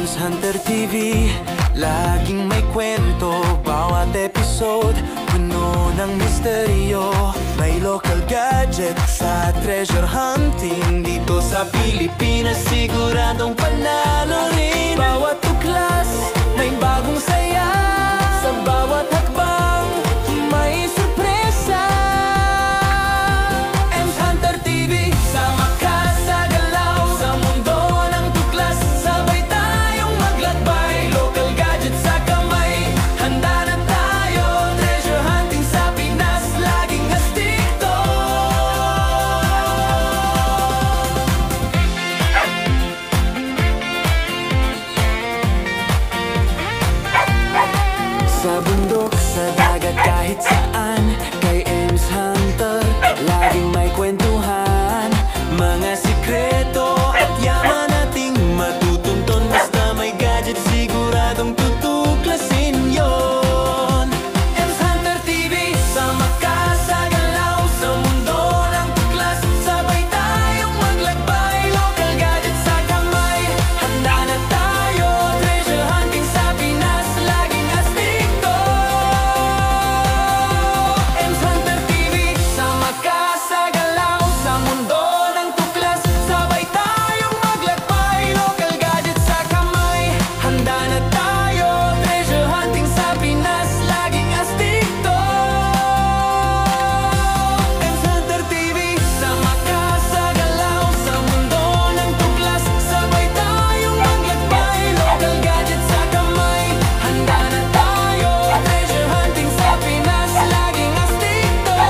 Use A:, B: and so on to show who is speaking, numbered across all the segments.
A: Ems Hunter TV, laging may kwento. Bawat episode, puno ng misteryo. May local gadget sa treasure hunting. Dito sa Pilipinas, siguradong panalo rin. Bawat tuklas, may bagong saya. Sa bawat hakbang, may sorpresa. Ems Hunter TV, sama ka sa galaw. Sa mundo ng tuklas, sabay tayong maglakbay. Local gadgets sa kamay, handa na tayo. Treasure hunting sa Pinas, laging astig to. Sa bundok, sa dagat, kahit saan, kay Ems Hunter laging may kwentuhan. Mga sikreto at yaman nating matutunton. Basta may gadget, siguradong tutuklasin yon. Ems Hunter TV, sama ka sa galaw. Sa mundo ng tuklas, sabay tayong maglakbay. Local gadget sa kamay, handa na tayo. Treasure hunting sa Pinas, laging astig to. Ems Hunter TV, sama ka sa galaw. Sa mundo ng tuklas, sabay tayong maglakbay. Local gadget sa kamay, handa na tayo. Treasure hunting sa Pinas, laging astig to. Ems Hunter TV, sama ka sa galaw. Sa mundo ng tuklas, sabay tayong maglakbay. Local gadget sa kamay, handa na tayo. Treasure hunting sa Pinas, laging astig to.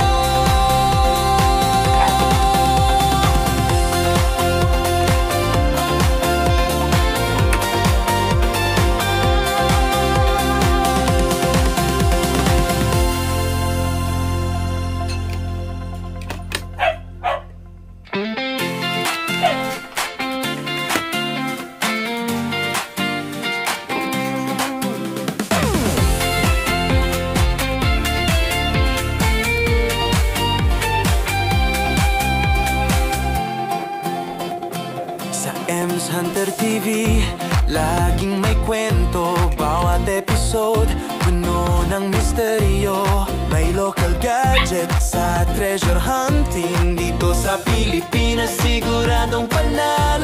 A: Sa Ems Hunter TV, laging may kwento. Bawat episode, puno ng misteryo. May local gadget sa treasure hunting. Dito sa Pilipinas, siguradong panalo